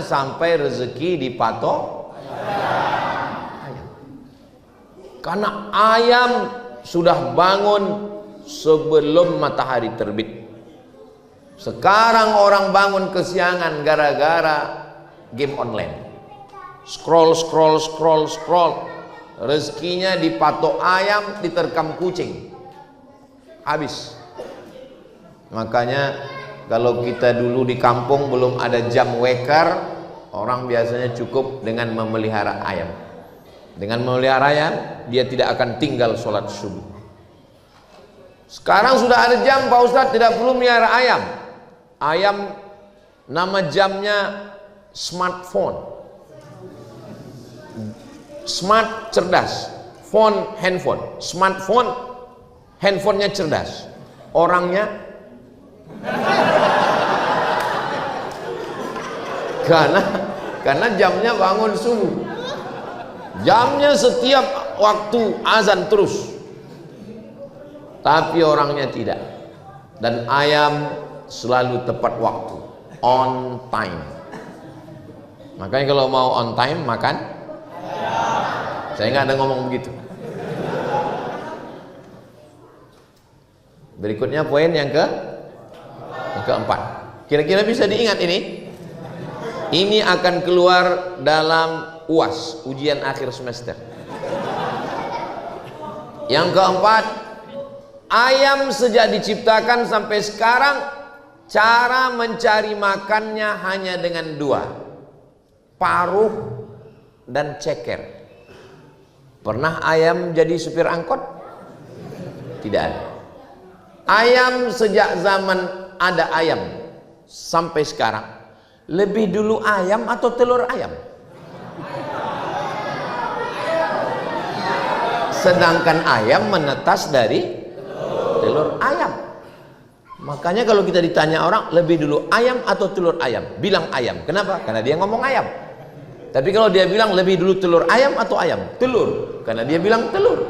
sampai rezeki dipatok ayam. Karena ayam sudah bangun sebelum matahari terbit. Sekarang orang bangun kesiangan gara-gara game online. Scroll. Rezekinya dipatok ayam, diterkam kucing. Habis. Makanya kalau kita dulu di kampung belum ada jam weker, orang biasanya cukup dengan memelihara ayam. Dengan memelihara ayam, dia tidak akan tinggal sholat subuh. Sekarang sudah ada jam, Pak Ustadz, tidak perlu melihara ayam. Ayam, nama jamnya smartphone. Smart, cerdas. Phone, handphone. Smartphone, handphonenya cerdas. Orangnya karena jamnya bangun subuh. Jamnya setiap waktu azan terus. Tapi orangnya tidak. Dan ayam selalu tepat waktu, on time. Makanya kalau mau on time makan ayam. Saya nggak ada ngomong begitu. Berikutnya poin yang keempat. Kira-kira bisa diingat ini? Ini akan keluar dalam UAS, ujian akhir semester. Yang keempat, ayam sejak diciptakan sampai sekarang, cara mencari makannya hanya dengan dua: paruh dan ceker. Pernah ayam jadi supir angkot? Tidak ada. Ayam sejak zaman ada ayam sampai sekarang, lebih dulu ayam atau telur ayam? Sedangkan ayam menetas dari telur ayam. Makanya kalau kita ditanya orang, lebih dulu ayam atau telur ayam? Bilang ayam. Kenapa? Karena dia ngomong ayam. Tapi kalau dia bilang lebih dulu telur ayam atau ayam? Telur. Karena dia bilang telur.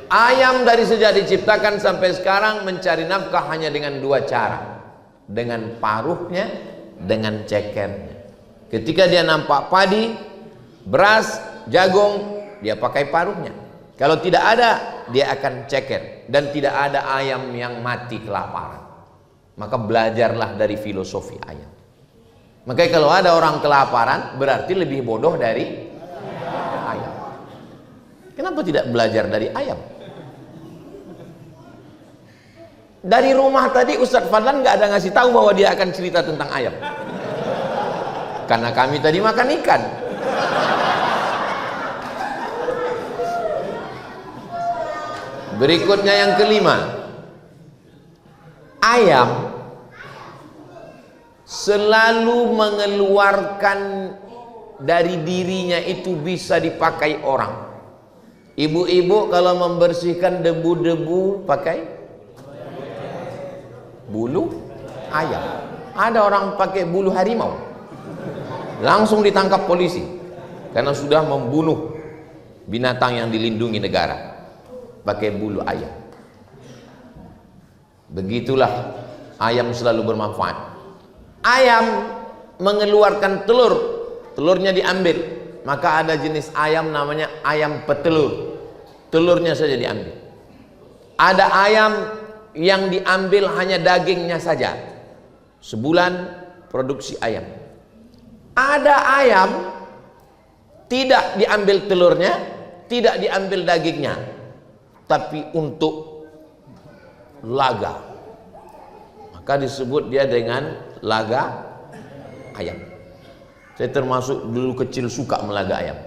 Ayam dari sejak diciptakan sampai sekarang mencari nafkah hanya dengan dua cara. Dengan paruhnya, dengan cekernya. Ketika dia nampak padi, beras, jagung, dia pakai paruhnya. Kalau tidak ada, dia akan ceker. Dan tidak ada ayam yang mati kelaparan. Maka belajarlah dari filosofi ayam. Makanya kalau ada orang kelaparan, berarti lebih bodoh dari ayam. Kenapa tidak belajar dari ayam? Dari rumah tadi Ustadz Fadlan nggak ada ngasih tahu bahwa dia akan cerita tentang ayam. Karena kami tadi makan ikan. Berikutnya yang kelima, ayam selalu mengeluarkan dari dirinya itu bisa dipakai orang. Ibu-ibu kalau membersihkan debu-debu pakai bulu ayam. Ada orang pakai bulu harimau, langsung ditangkap polisi karena sudah membunuh binatang yang dilindungi negara pakai bulu ayam. Begitulah ayam selalu bermanfaat. Ayam mengeluarkan telur, telurnya diambil. Maka ada jenis ayam namanya ayam petelur, telurnya saja diambil. Ada ayam yang diambil hanya dagingnya saja, sebulan produksi ayam. Ada ayam tidak diambil telurnya, tidak diambil dagingnya, tapi untuk laga, maka disebut dia dengan laga ayam. Saya termasuk dulu kecil suka melaga ayam.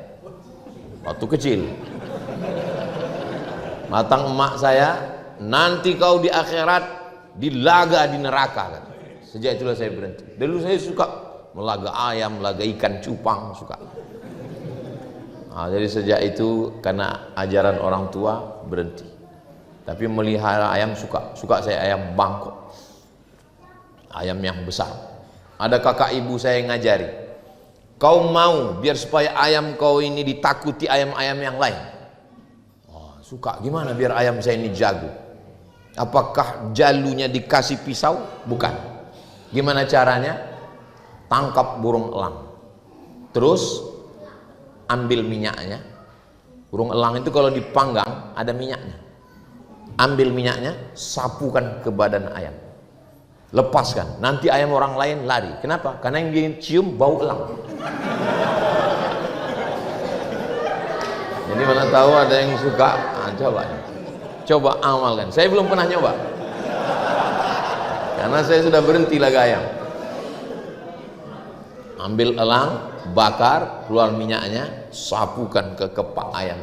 Waktu kecil, matang emak saya, nanti kau di akhirat dilaga di neraka. Sejak itulah saya berhenti. Dulu saya suka melaga ayam, melaga ikan cupang, suka. Nah, jadi sejak itu karena ajaran orang tua berhenti. Tapi melihara ayam suka saya ayam bangkok, ayam yang besar. Ada kakak ibu saya yang ngajari, kau mau biar supaya ayam kau ini ditakuti ayam-ayam yang lain? Oh, suka. Gimana biar ayam saya ini jago? Apakah jalunya dikasih pisau? Bukan. Gimana caranya? Tangkap burung elang, terus ambil minyaknya. Burung elang itu kalau dipanggang ada minyaknya. Ambil minyaknya, sapukan ke badan ayam, lepaskan. Nanti ayam orang lain lari. Kenapa? Karena yang dia cium bau elang. Jadi mana tahu ada yang suka. Coba amalkan. Saya belum pernah nyoba, karena saya sudah berhenti laga ayam. Ambil elang, bakar, keluar minyaknya, sapukan ke kepak ayam.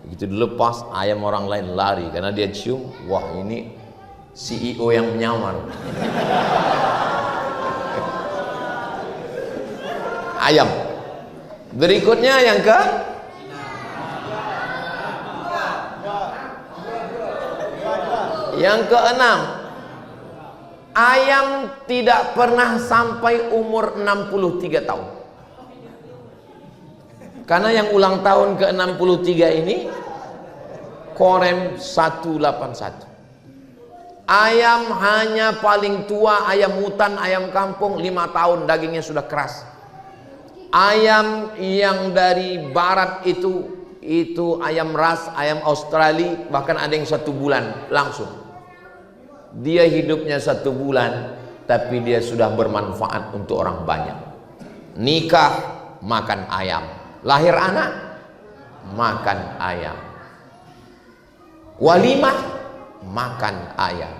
Begitu dilepas, ayam orang lain lari karena dia cium, wah ini CEO yang menyamar. Ayam. Berikutnya yang keenam, ayam tidak pernah sampai umur 63 tahun. Karena yang ulang tahun ke-63 ini Korem 181. Ayam hanya paling tua, ayam hutan, ayam kampung 5 tahun dagingnya sudah keras. Ayam yang dari barat itu ayam ras, ayam Australia, bahkan ada yang 1 bulan langsung. Dia hidupnya 1 bulan, tapi dia sudah bermanfaat untuk orang banyak. Nikah, makan ayam. Lahir anak, makan ayam. Walimah, makan ayam.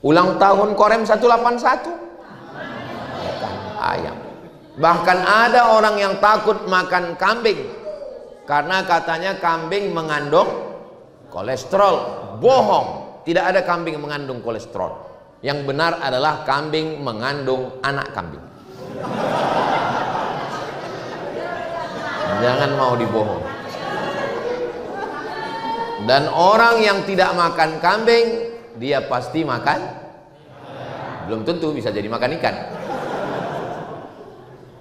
Ulang tahun Korem 181, makan ayam. Bahkan ada orang yang takut makan kambing karena katanya kambing mengandung kolesterol. Bohong. Tidak ada kambing mengandung kolesterol. Yang benar adalah kambing mengandung anak kambing. Jangan mau dibohong. Dan orang yang tidak makan kambing, dia pasti makan, belum tentu bisa jadi makan ikan.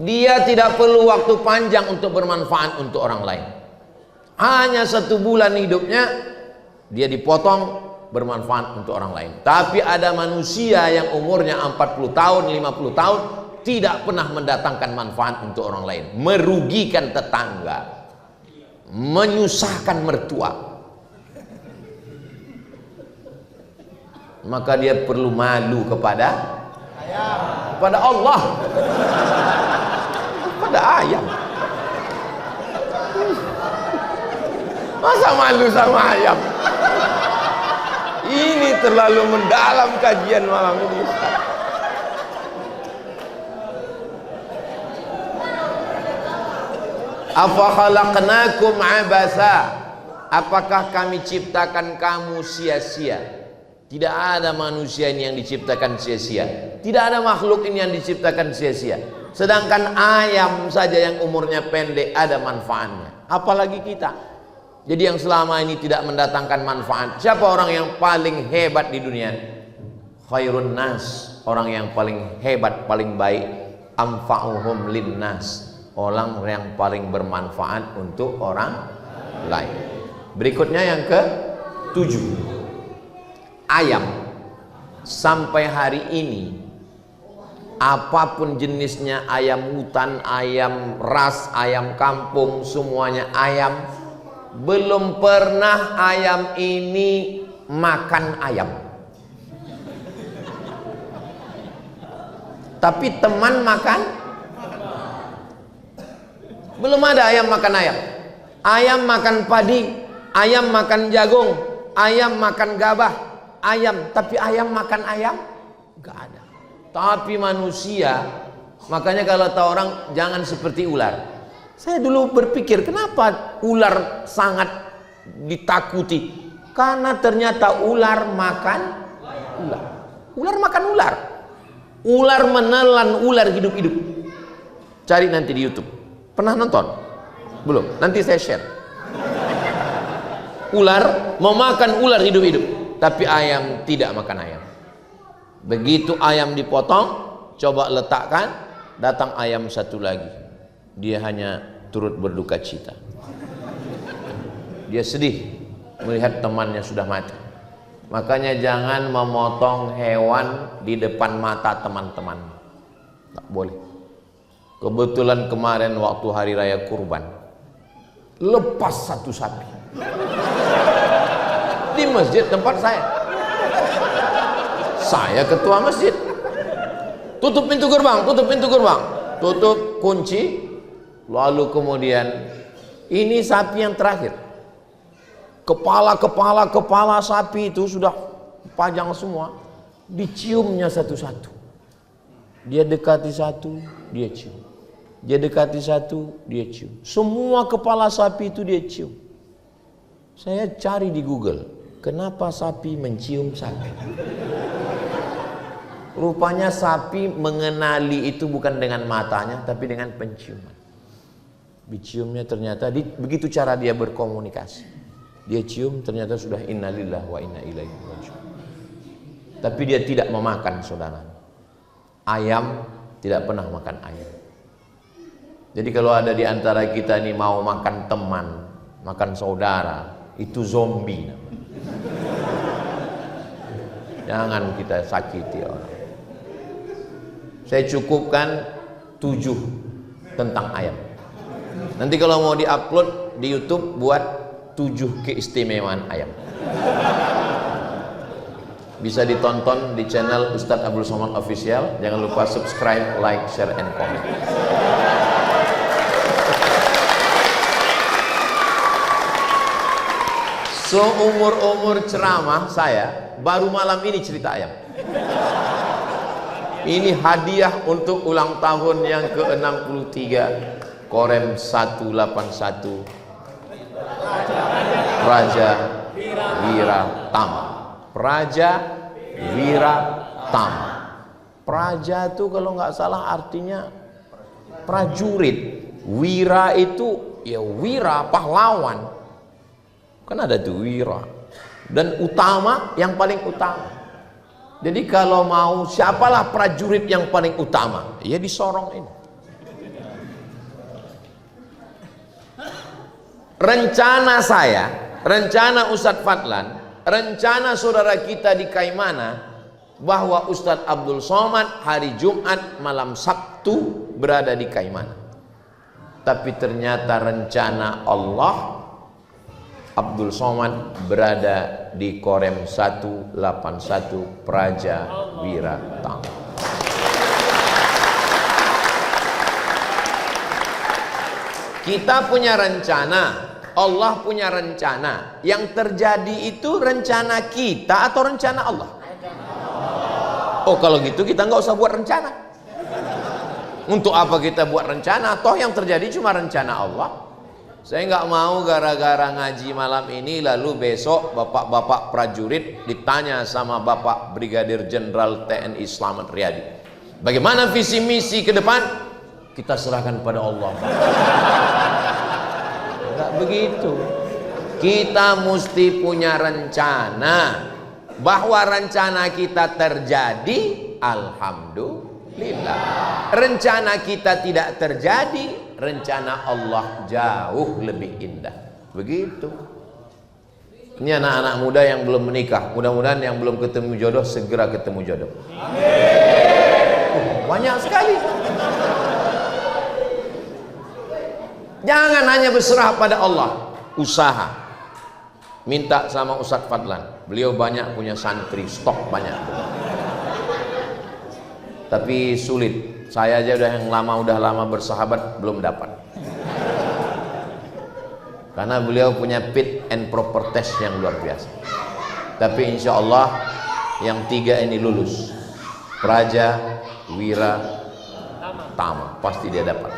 Dia tidak perlu waktu panjang untuk bermanfaat untuk orang lain. Hanya 1 bulan hidupnya, dia dipotong, bermanfaat untuk orang lain. Tapi ada manusia yang umurnya 40 tahun, 50 tahun tidak pernah mendatangkan manfaat untuk orang lain, merugikan tetangga, menyusahkan mertua. Maka dia perlu malu kepada Allah, kepada ayam. Masa malu sama ayam? Ini terlalu mendalam kajian malam ini. Afa khalaqnakum abasa? Apakah kami ciptakan kamu sia-sia? Tidak ada manusia ini yang diciptakan sia-sia. Tidak ada makhluk ini yang diciptakan sia-sia. Sedangkan ayam saja yang umurnya pendek ada manfaatnya. Apalagi kita. Jadi yang selama ini tidak mendatangkan manfaat. Siapa orang yang paling hebat di dunia? Khairun nas. Orang yang paling hebat, paling baik. Anfa'uhum linnas. Orang yang paling bermanfaat untuk orang lain. Berikutnya yang ke-7. Ayam. Sampai hari ini, apapun jenisnya, ayam hutan, ayam ras, ayam kampung, semuanya ayam. Belum pernah ayam ini makan ayam. Tapi teman makan. Belum ada ayam makan ayam. Ayam makan padi, ayam makan jagung, ayam makan gabah, ayam. Tapi ayam makan ayam? Gak ada. Tapi manusia, makanya kalau tahu orang jangan seperti ular. Saya dulu berpikir kenapa ular sangat ditakuti? Karena ternyata ular makan ular. Ular makan ular. Ular menelan ular hidup-hidup. Cari nanti di YouTube. Pernah nonton? Belum? Nanti saya share. Ular memakan ular hidup-hidup, tapi ayam tidak makan ayam. Begitu ayam dipotong, coba letakkan, datang ayam satu lagi. Dia hanya turut berduka cita. Dia sedih melihat temannya sudah mati. Makanya jangan memotong hewan di depan mata teman-teman. Tak boleh. Kebetulan kemarin waktu hari raya kurban, lepas satu sapi di masjid tempat saya. Saya ketua masjid. Tutup pintu gerbang, tutup pintu gerbang, tutup kunci. Lalu kemudian ini sapi yang terakhir. Kepala sapi itu sudah panjang semua. Diciumnya satu-satu. Dia dekati satu, dia cium. Dia dekati satu, dia cium. Semua kepala sapi itu dia cium. Saya cari di Google, kenapa sapi mencium sapi? Rupanya sapi mengenali itu bukan dengan matanya, tapi dengan penciuman. Diciumnya ternyata, begitu cara dia berkomunikasi. Dia cium ternyata sudah innalillahi wa inna ilaihi raji'un. Tapi dia tidak memakan, saudara. Ayam tidak pernah makan ayam. Jadi kalau ada di antara kita ini mau makan teman, makan saudara, itu zombie namanya. Jangan kita sakiti orang. Saya cukupkan 7 tentang ayam. Nanti kalau mau diupload di YouTube, buat 7 keistimewaan ayam. Bisa ditonton di channel Ustadz Abdul Somad Official. Jangan lupa subscribe, like, share, and comment. Seumur-umur ceramah saya, baru malam ini cerita ayam. Ini hadiah untuk ulang tahun yang ke-63 Korem 181 Praja Wiratama. Praja Wiratama. Praja itu kalau nggak salah artinya prajurit. Wira itu ya wira, pahlawan. Kan ada tuh wira. Dan utama, yang paling utama. Jadi kalau mau siapalah prajurit yang paling utama? Ya di Sorong ini. Rencana saya, rencana Ustadz Fadlan, rencana saudara kita di Kaimana, bahwa Ustadz Abdul Somad hari Jumat malam Sabtu berada di Kaimana. Tapi ternyata rencana Allah, Abdul Somad berada di Korem 181 Praja Wiratama. Kita punya rencana, Allah punya rencana. Yang terjadi itu rencana kita atau rencana Allah? Oh kalau gitu kita nggak usah buat rencana. Untuk apa kita buat rencana? Toh yang terjadi cuma rencana Allah. Saya nggak mau gara-gara ngaji malam ini lalu besok bapak-bapak prajurit ditanya sama Bapak Brigadir Jenderal TNI Slamet Riyadi, bagaimana visi misi ke depan? Kita serahkan pada Allah. Nggak begitu. Kita mesti punya rencana. Bahwa rencana kita terjadi, alhamdulillah. Rencana kita tidak terjadi, rencana Allah jauh lebih indah. Begitu. Ini anak-anak muda yang belum menikah, mudah-mudahan yang belum ketemu jodoh segera ketemu jodoh. Banyak sekali. Jangan hanya berserah pada Allah, usaha. Minta sama Ustadz Fadlan, beliau banyak punya santri, stok banyak. Tapi sulit. Saya aja udah lama bersahabat belum dapat. Karena beliau punya fit and proper test yang luar biasa. Tapi insya Allah yang 3 ini lulus. Praja Wiratama, pasti dia dapat.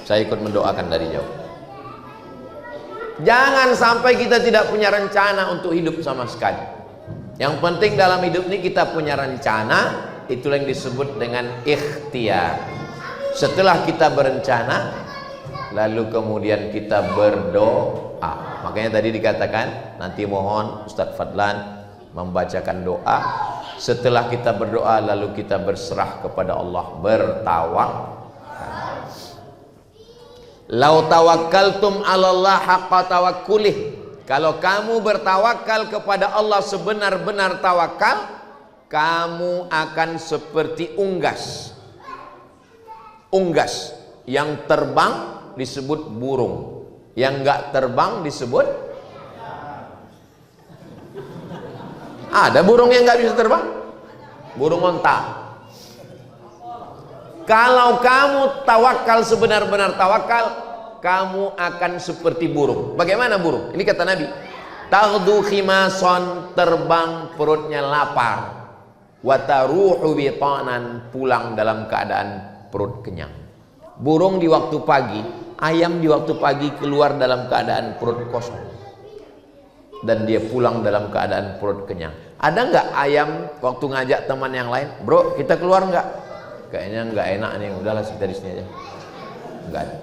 Saya ikut mendoakan dari jauh. Jangan sampai kita tidak punya rencana untuk hidup sama sekali. Yang penting dalam hidup ini kita punya rencana. Itulah yang disebut dengan ikhtiar. Setelah kita berencana, lalu kemudian kita berdoa. Makanya tadi dikatakan nanti mohon Ustadz Fadlan membacakan doa. Setelah kita berdoa lalu kita berserah kepada Allah, bertawakal. Lau tawakkaltum 'alallah haqqa tawakkulih. Kalau kamu bertawakal kepada Allah sebenar-benar tawakal, kamu akan seperti unggas unggas. Yang terbang disebut burung, yang nggak terbang disebut, ada burung yang nggak bisa terbang, burung onta. Kalau kamu tawakal, sebenar-benar tawakal, kamu akan seperti burung. Bagaimana burung? Ini kata Nabi, taghdu khimason, terbang perutnya lapar, wataruhu bitanan, pulang dalam keadaan perut kenyang. Burung di waktu pagi, ayam di waktu pagi keluar dalam keadaan perut kosong, dan dia pulang dalam keadaan perut kenyang. Ada nggak ayam waktu ngajak teman yang lain, bro kita keluar nggak? Kayaknya nggak enak nih, udahlah kita di sini aja. Nggak ada.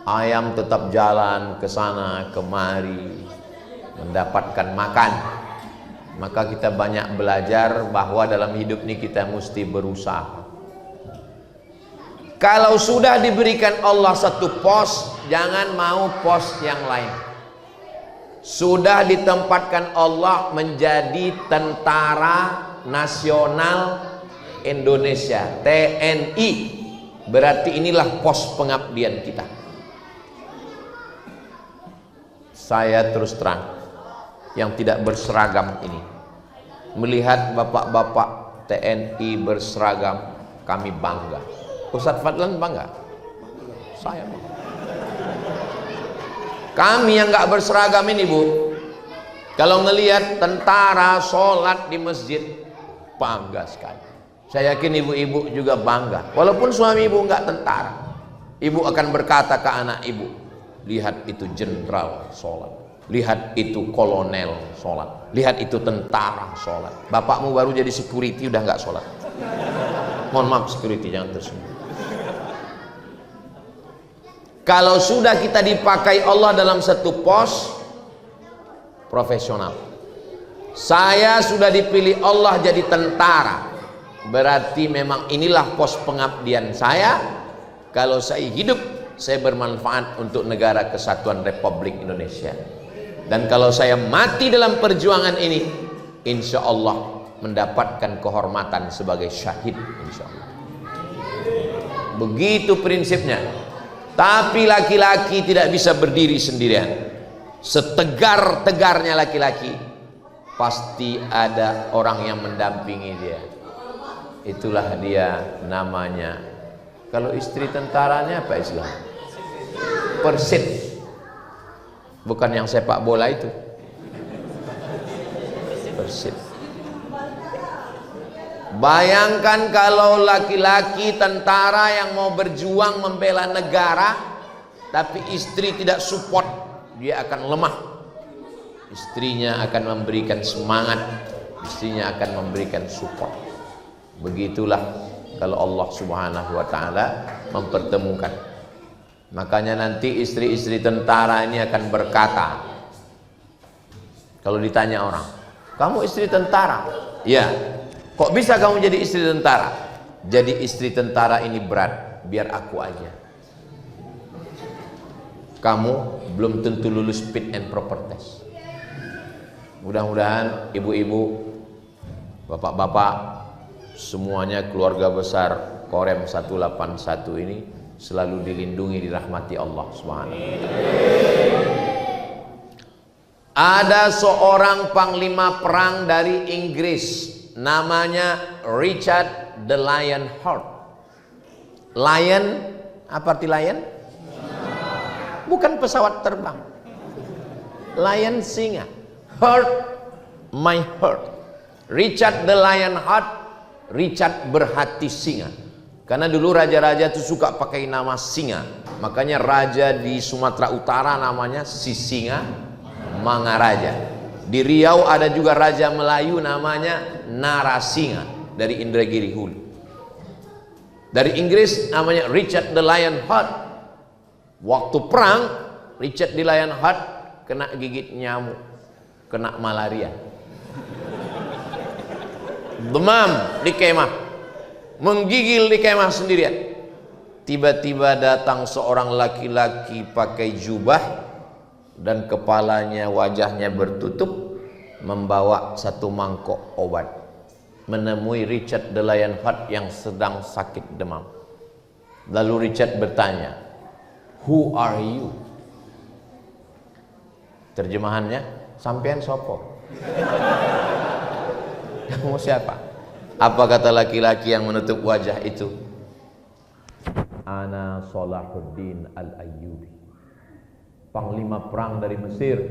Ayam tetap jalan ke sana kemari mendapatkan makan. Maka kita banyak belajar bahwa dalam hidup ini kita mesti berusaha. Kalau sudah diberikan Allah satu pos, jangan mau pos yang lain. Sudah ditempatkan Allah menjadi tentara nasional Indonesia, TNI, berarti inilah pos pengabdian kita. Saya terus terang, yang tidak berseragam ini, melihat bapak-bapak TNI berseragam, kami bangga. Ustadz Fadlan bangga, saya bangga. Kami yang nggak berseragam ini, Bu, kalau ngelihat tentara sholat di masjid, bangga sekali. Saya yakin ibu-ibu juga bangga. Walaupun suami ibu nggak tentara, ibu akan berkata ke anak ibu, lihat itu jenderal sholat, lihat itu kolonel sholat, lihat itu tentara sholat. Bapakmu baru jadi security udah nggak sholat. Mohon maaf security, jangan tersinggung. Kalau sudah kita dipakai Allah dalam satu pos profesional, saya sudah dipilih Allah jadi tentara, berarti memang inilah pos pengabdian saya. Kalau saya hidup, saya bermanfaat untuk negara kesatuan Republik Indonesia. Dan kalau saya mati dalam perjuangan ini, insya Allah mendapatkan kehormatan sebagai syahid, insya Allah. Begitu prinsipnya. Tapi laki-laki tidak bisa berdiri sendirian. Setegar-tegarnya laki-laki, pasti ada orang yang mendampingi dia. Itulah dia namanya. Kalau istri tentaranya apa istilah? Persit. Bukan yang sepak bola itu. Persit. Bayangkan kalau laki-laki tentara yang mau berjuang membela negara, tapi istri tidak support, dia akan lemah. Istrinya akan memberikan semangat, istrinya akan memberikan support. Begitulah kalau Allah Subhanahu wa taala mempertemukan. Makanya nanti istri-istri tentara ini akan berkata, kalau ditanya orang, kamu istri tentara? Ya. Kok bisa kamu jadi istri tentara? Jadi istri tentara ini berat, biar aku aja. Kamu belum tentu lulus fit and proper test. Mudah-mudahan ibu-ibu, bapak-bapak, semuanya keluarga besar Korem 181 ini selalu dilindungi, dirahmati Allah Subhanahu wa taala. Ada seorang panglima perang dari Inggris, namanya Richard the Lionheart. Lion, apa arti lion? Bukan pesawat terbang. Lion singa. Heart, my heart. Richard the Lionheart, Richard berhati singa. Karena dulu raja-raja itu suka pakai nama singa. Makanya raja di Sumatera Utara namanya si Singa Mangaraja. Di Riau ada juga raja Melayu namanya Narasinga dari Indragiri Hulu. Dari Inggris namanya Richard the Lionheart. Waktu perang Richard the Lionheart kena gigit nyamuk, kena malaria, demam di kemah, menggigil di kemah sendirian. Tiba-tiba datang seorang laki-laki pakai jubah dan kepalanya, wajahnya bertutup, membawa satu mangkok obat, menemui Richard the Lionheart yang sedang sakit demam. Lalu Richard bertanya, "Who are you?" Terjemahannya, "Sampean sopo?" Kamu siapa? Apa kata laki-laki yang menutup wajah itu? "Ana Salahuddin Al-Ayyubi, panglima perang dari Mesir."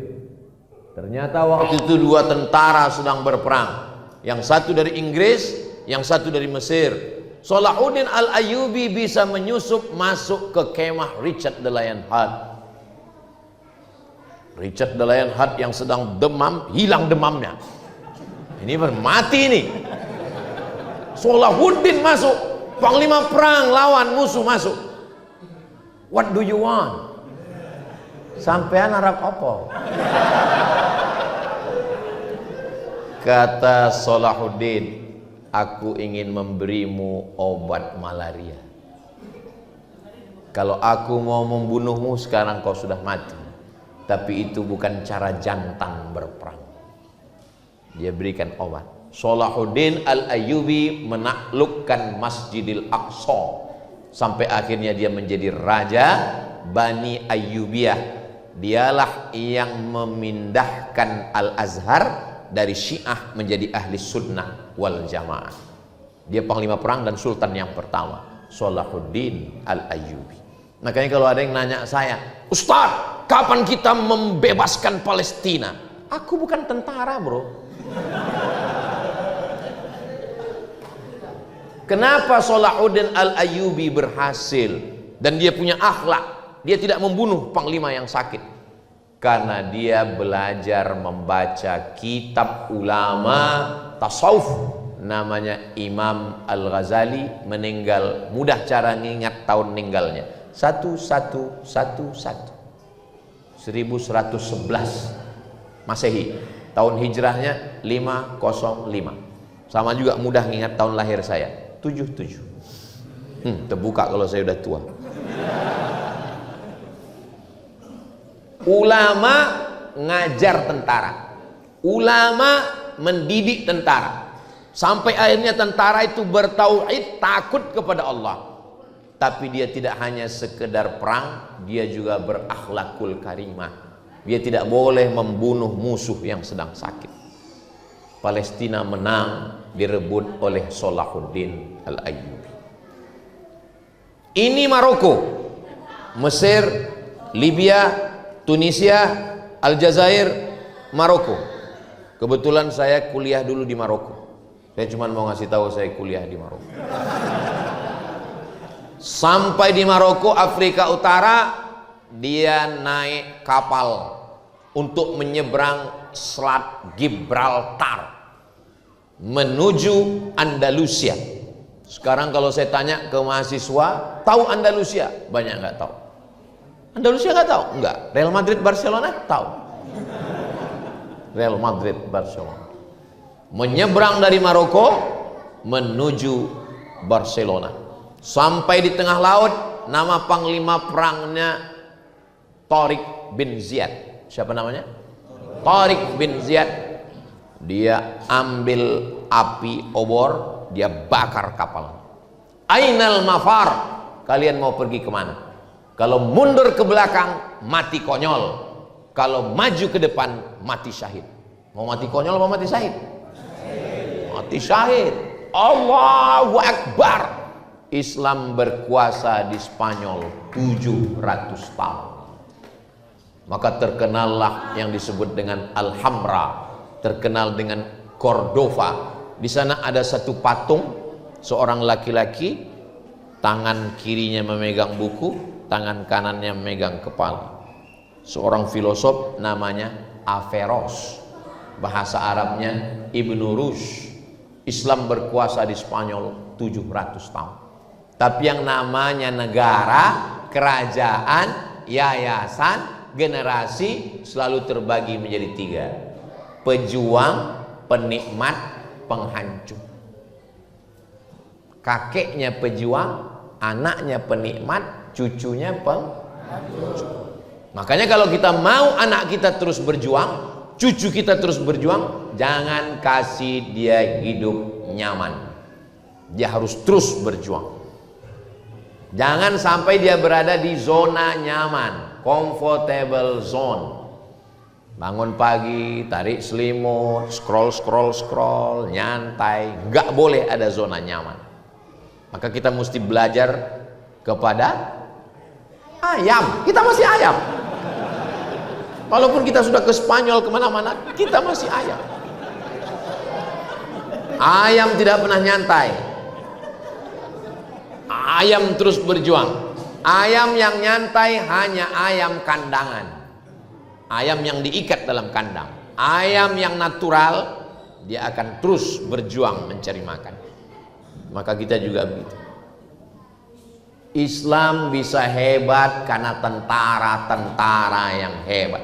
Ternyata waktu itu dua tentara sedang berperang. Yang satu dari Inggris, yang satu dari Mesir. Salahuddin Al-Ayyubi bisa menyusup masuk ke kemah Richard the Lionheart. Richard the Lionheart yang sedang demam, hilang demamnya. Ini mati ini. Salahuddin masuk, panglima perang lawan musuh masuk. "What do you want?" "Sampean Arab apa?" Kata Salahuddin, "Aku ingin memberimu obat malaria. Kalau aku mau membunuhmu sekarang kau sudah mati. Tapi itu bukan cara jantan berperang." Dia berikan obat. Salahuddin Al-Ayyubi menaklukkan Masjidil Aqsa sampai akhirnya dia menjadi raja Bani Ayyubiyah. Dialah yang memindahkan Al-Azhar dari Syiah menjadi ahli sunnah wal jamaah. Dia panglima perang dan sultan yang pertama, Salahuddin Al-Ayyubi. Makanya kalau ada yang nanya saya, "Ustaz, kapan kita membebaskan Palestina?" Aku bukan tentara, bro. Kenapa Salahuddin Al-Ayyubi berhasil dan dia punya akhlak? Dia tidak membunuh panglima yang sakit. Karena dia belajar membaca kitab ulama tasawuf, namanya Imam Al-Ghazali, meninggal. Mudah cara ngingat tahun meninggalnya, 1111 Masehi. Tahun hijrahnya 505. Sama juga mudah ngingat tahun lahir saya, 77. Terbuka kalau saya udah tua. Ulama ngajar tentara, ulama mendidik tentara, sampai akhirnya tentara itu bertauhid, takut kepada Allah. Tapi dia tidak hanya sekedar perang, dia juga berakhlakul karimah. Dia tidak boleh membunuh musuh yang sedang sakit. Palestina menang, direbut oleh Salahuddin Al-Ayyubi. Ini Maroko, Mesir, Libya, Tunisia, Aljazair, Maroko. Kebetulan saya kuliah dulu di Maroko. Saya cuma mau ngasih tahu saya kuliah di Maroko. Sampai di Maroko, Afrika Utara, dia naik kapal untuk menyeberang Selat Gibraltar menuju Andalusia. Sekarang kalau saya tanya ke mahasiswa, tahu Andalusia? Banyak nggak tahu. Andalusia nggak tahu? Enggak. Real Madrid Barcelona tahu. Real Madrid Barcelona. Menyeberang dari Maroko menuju Barcelona. Sampai di tengah laut, nama panglima perangnya Tariq bin Ziyad. Siapa namanya? Tariq bin Ziyad. Dia ambil api obor, dia bakar kapal. Ainal mafar, kalian mau pergi kemana? Kalau mundur ke belakang, mati konyol. Kalau maju ke depan, mati syahid. Mau mati konyol mau mati syahid? Mati syahid. Allahu Akbar. Islam berkuasa di Spanyol 700 tahun. Maka terkenallah yang disebut dengan Alhambra, terkenal dengan Cordova. Di sana ada satu patung, seorang laki-laki, tangan kirinya memegang buku, tangan kanannya memegang kepala. Seorang filosof namanya Averroes, bahasa Arabnya Ibnu Rushd. Islam berkuasa di Spanyol 700 tahun. Tapi yang namanya negara, kerajaan, yayasan, generasi selalu terbagi menjadi 3. Pejuang, penikmat, penghancur. Kakeknya pejuang, anaknya penikmat, cucunya penghancur. Makanya kalau kita mau anak kita terus berjuang, cucu kita terus berjuang, jangan kasih dia hidup nyaman. Dia harus terus berjuang. Jangan sampai dia berada di zona nyaman, comfortable zone. Bangun pagi, tarik selimut, scroll, nyantai. Nggak boleh ada zona nyaman. Maka kita mesti belajar kepada ayam. Kita masih ayam. Walaupun kita sudah ke Spanyol kemana-mana, kita masih ayam. Ayam tidak pernah nyantai. Ayam terus berjuang. Ayam yang nyantai hanya ayam kandangan. Ayam yang diikat dalam kandang. Ayam yang natural, dia akan terus berjuang mencari makan. Maka kita juga begitu. Islam bisa hebat karena tentara-tentara yang hebat.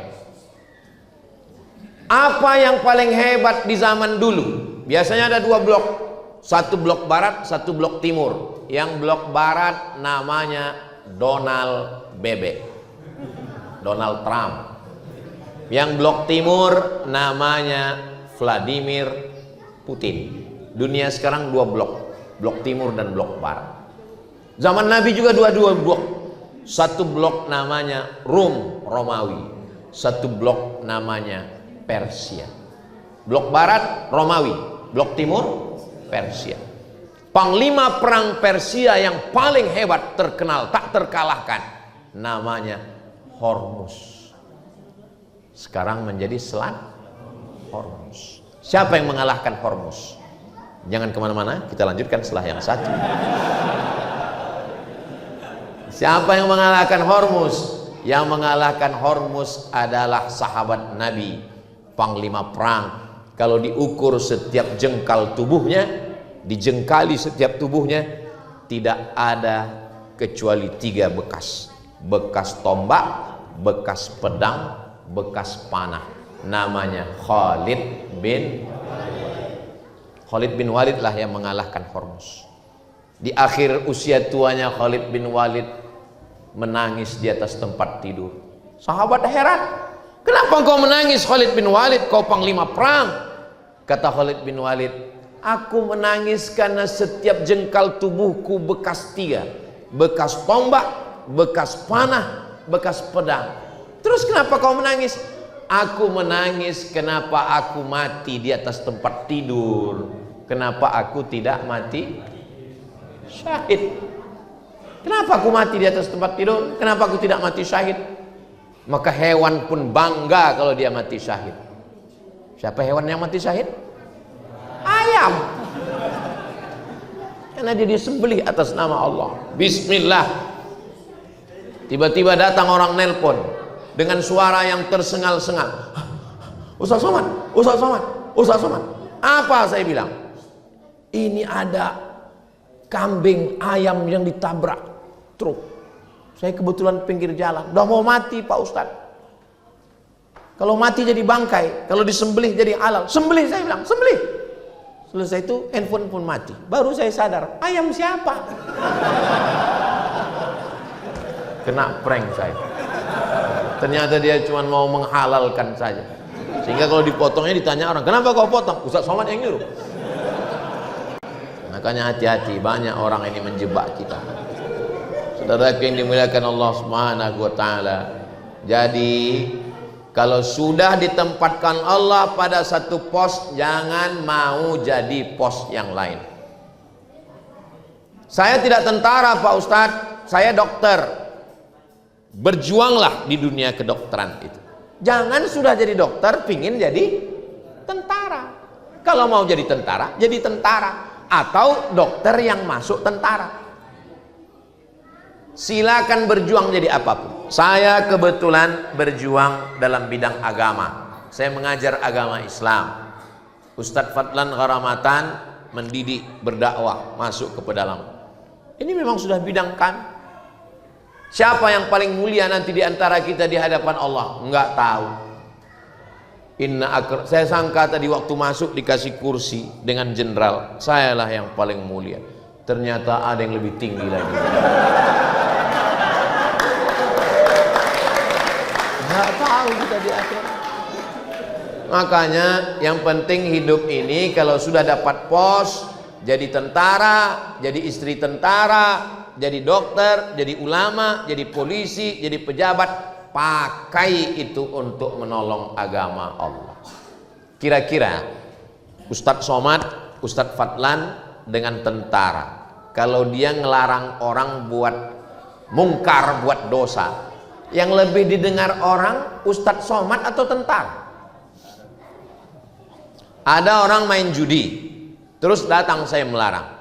Apa yang paling hebat di zaman dulu? Biasanya ada dua blok. Satu blok barat, satu blok timur. Yang blok barat namanya Donald Bebek, Donald Trump. Yang blok timur namanya Vladimir Putin. Dunia sekarang dua blok, blok timur dan blok barat. Zaman Nabi juga dua blok. Satu blok namanya Romawi, satu blok namanya Persia. Blok barat Romawi, blok timur Persia. Panglima perang Persia yang paling hebat, terkenal, tak terkalahkan, namanya Hormuz. Sekarang menjadi Selat Hormuz. Siapa yang mengalahkan Hormuz? Jangan kemana-mana, kita lanjutkan setelah yang satu. Siapa yang mengalahkan Hormuz? Yang mengalahkan Hormuz adalah sahabat Nabi, panglima perang. Kalau diukur setiap jengkal tubuhnya, dijengkali setiap tubuhnya, tidak ada kecuali 3 bekas. Bekas tombak, bekas pedang, bekas panah. Namanya Khalid bin Walid lah yang mengalahkan Hormuz. Di akhir usia tuanya Khalid bin Walid menangis di atas tempat tidur. Sahabat heran, kenapa engkau menangis Khalid bin Walid, kau panglima perang? Kata Khalid bin Walid, aku menangis karena setiap jengkal tubuhku bekas 3. Bekas tombak, bekas panah, bekas pedang. Terus kenapa kau menangis? Aku menangis kenapa aku mati di atas tempat tidur. Kenapa aku tidak mati syahid? Kenapa aku mati di atas tempat tidur? Kenapa aku tidak mati syahid? Maka hewan pun bangga kalau dia mati syahid. Siapa hewan yang mati syahid? Ayam. Karena dia disembelih atas nama Allah. Bismillah. Tiba-tiba datang orang nelpon dengan suara yang tersengal-sengal. Ustaz Somad, Ustaz Somad, Ustaz Somad. Apa saya bilang? Ini ada kambing ayam yang ditabrak truk. Saya kebetulan pinggir jalan, udah mau mati Pak Ustaz. Kalau mati jadi bangkai, kalau disembelih jadi halal. Sembelih, saya bilang, sembelih. Selesai itu handphone pun mati. Baru saya sadar, ayam siapa? Kena prank saya. Ternyata dia cuma mau menghalalkan saja. Sehingga kalau dipotongnya ditanya orang, kenapa kau potong? Ustaz Somad yang nyuruh. Makanya hati-hati, banyak orang ini menjebak kita. Saudara yang dimuliakan Allah Subhanahu wa taala. Jadi kalau sudah ditempatkan Allah pada satu pos, jangan mau jadi pos yang lain. Saya tidak tentara Pak Ustadz, saya dokter. Berjuanglah di dunia kedokteran itu. Jangan sudah jadi dokter pingin jadi tentara. Kalau mau jadi tentara, jadi tentara. Atau dokter yang masuk tentara. Silakan berjuang jadi apapun. Saya kebetulan berjuang dalam bidang agama. Saya mengajar agama Islam. Ustadz Fadlan Gharamatan mendidik, berdakwah, masuk ke pedalam. Ini memang sudah bidang kami. Siapa yang paling mulia nanti di antara kita di hadapan Allah? Enggak tahu. Saya sangka tadi waktu masuk dikasih kursi dengan jenderal, sayalah yang paling mulia. Ternyata ada yang lebih tinggi lagi. Enggak tahu kita di akhirat. Makanya yang penting hidup ini kalau sudah dapat pos, jadi tentara, jadi istri tentara, jadi dokter, jadi ulama, jadi polisi, jadi pejabat, pakai itu untuk menolong agama Allah. Kira-kira Ustadz Somad, Ustadz Fadlan dengan tentara, kalau dia ngelarang orang buat mungkar, buat dosa, yang lebih didengar orang Ustadz Somad atau tentara? Ada orang main judi, terus datang saya melarang.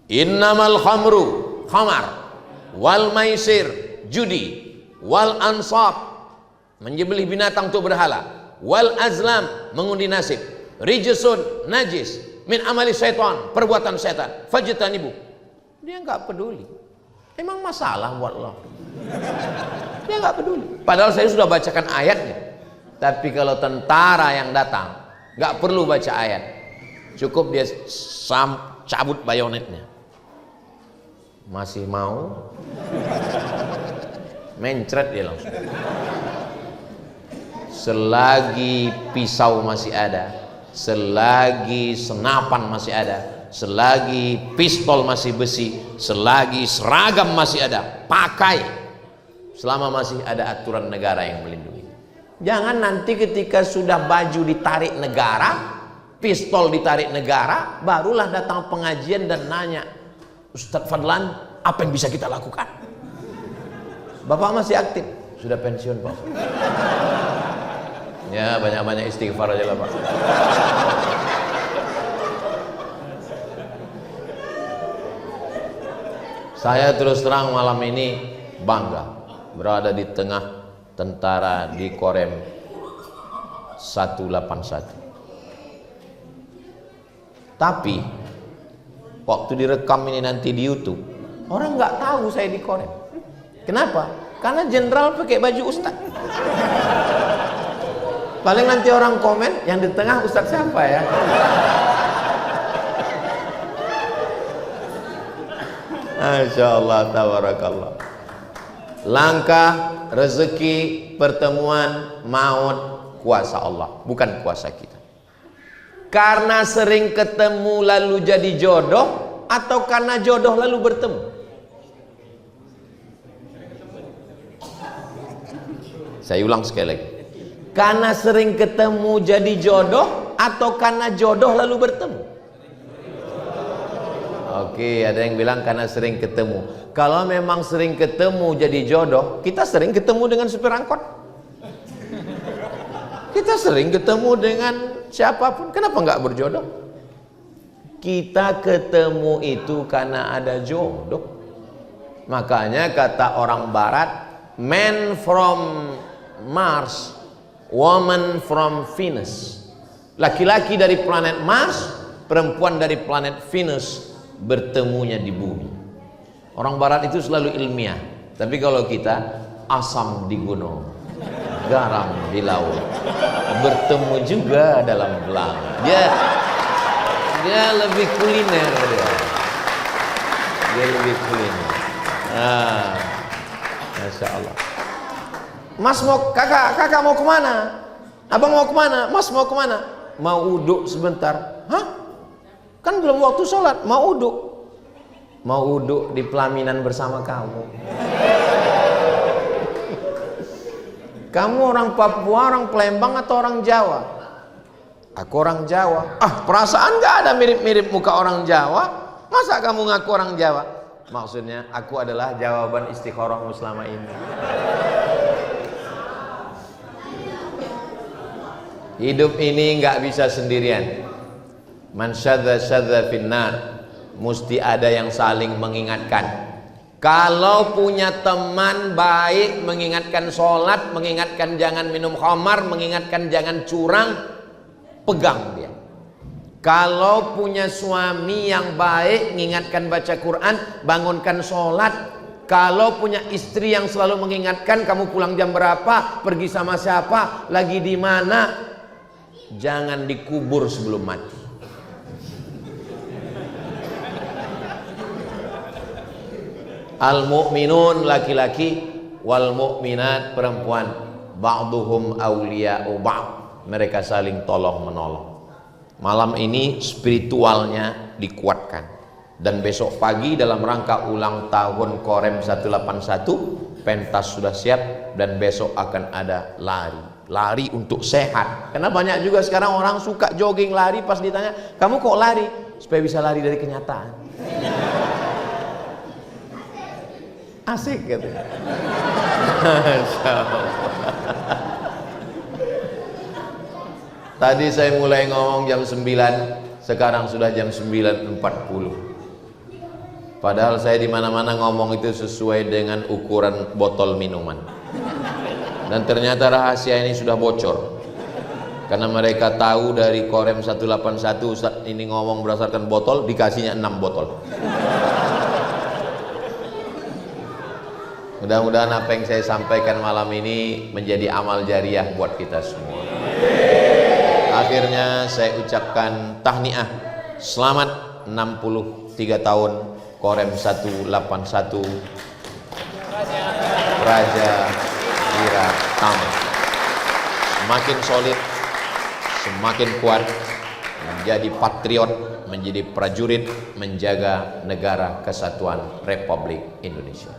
Innamal khamru, khamar, wal maisir, judi, wal ansab, menyembelih binatang untuk berhala, wal azlam, mengundi nasib, rijsun, najis, min amali syaitan, perbuatan setan, fajtanibu. Dia nggak peduli. Emang masalah buat Allah? Dia nggak peduli. Padahal saya sudah bacakan ayatnya. Tapi kalau tentara yang datang, nggak perlu baca ayat, cukup dia cabut bayonetnya. Masih mau? Mencret dia langsung. Selagi pisau masih ada, selagi senapan masih ada, selagi pistol masih besi, selagi seragam masih ada, pakai. Selama masih ada aturan negara yang melindungi. Jangan nanti ketika sudah baju ditarik negara, pistol ditarik negara, barulah datang pengajian dan nanya, Ustadz Fadlan, apa yang bisa kita lakukan? Bapak masih aktif? Sudah pensiun, Pak. Ya, banyak-banyak istighfar aja lah, Pak. Saya terus terang malam ini bangga berada di tengah tentara di Korem 181. Tapi waktu direkam ini nanti di YouTube, orang nggak tahu saya di Korem. Kenapa? Karena jenderal pakai baju ustadz. Paling nanti orang komen, yang di tengah ustadz siapa ya? Masya Allah, tabarakallah. Langkah, rezeki, pertemuan, maut, kuasa Allah, bukan kuasa kita. Karena sering ketemu lalu jadi jodoh, atau karena jodoh lalu bertemu? Saya ulang sekali lagi. Karena sering ketemu jadi jodoh, atau karena jodoh lalu bertemu? Oke, ada yang bilang karena sering ketemu. Kalau memang sering ketemu jadi jodoh, kita sering ketemu dengan supir angkot. Kita sering ketemu dengan siapapun. Kenapa nggak berjodoh? Kita ketemu itu karena ada jodoh. Makanya kata orang barat, man from Mars, woman from Venus. Laki-laki dari planet Mars, perempuan dari planet Venus, bertemunya di bumi. Orang barat itu selalu ilmiah. Tapi kalau kita, asam di gunung, garam di laut, bertemu juga dalam belang. Dia lebih kuliner dia lebih kuliner. Masya Allah. Mas mau, kakak mau kemana? Abang mau kemana? Mas mau kemana? Mau uduk sebentar. Hah? Kan belum waktu sholat, mau uduk. Mau uduk di pelaminan bersama kamu. Kamu orang Papua, orang Palembang atau orang Jawa? Aku orang Jawa. Perasaan gak ada mirip-mirip muka orang Jawa. Masa kamu ngaku orang Jawa? Maksudnya aku adalah jawaban istikharahmu selama ini. Hidup ini nggak bisa sendirian. Man syadza syadza finnar. Mesti ada yang saling mengingatkan. Kalau punya teman baik, mengingatkan sholat, mengingatkan jangan minum khamar, mengingatkan jangan curang, pegang dia. Kalau punya suami yang baik, mengingatkan baca Quran, bangunkan sholat. Kalau punya istri yang selalu mengingatkan kamu pulang jam berapa, pergi sama siapa, lagi di mana, jangan dikubur sebelum mati. Al-mu'minun laki-laki, wal mu'minat perempuan, ba'duhum awliya'u ba'd, mereka saling tolong menolong. Malam ini spiritualnya dikuatkan. Dan besok pagi dalam rangka ulang tahun Korem 181, pentas sudah siap dan besok akan ada lari untuk sehat. Karena banyak juga sekarang orang suka jogging, lari, pas ditanya, "Kamu kok lari?" Supaya bisa lari dari kenyataan. Asik gitu. Tadi saya mulai ngomong jam 9, sekarang sudah jam 9.40. Padahal saya di mana-mana ngomong itu sesuai dengan ukuran botol minuman. Dan ternyata rahasia ini sudah bocor. Karena mereka tahu dari Korem 181 Ustaz ini ngomong berdasarkan botol, dikasihnya 6 botol. Mudah-mudahan apa yang saya sampaikan malam ini menjadi amal jariah buat kita semua. Akhirnya saya ucapkan tahniah, selamat 63 tahun Korem 181 Raja Wiratama. Semakin solid, semakin kuat, menjadi patriot, menjadi prajurit, menjaga negara kesatuan Republik Indonesia.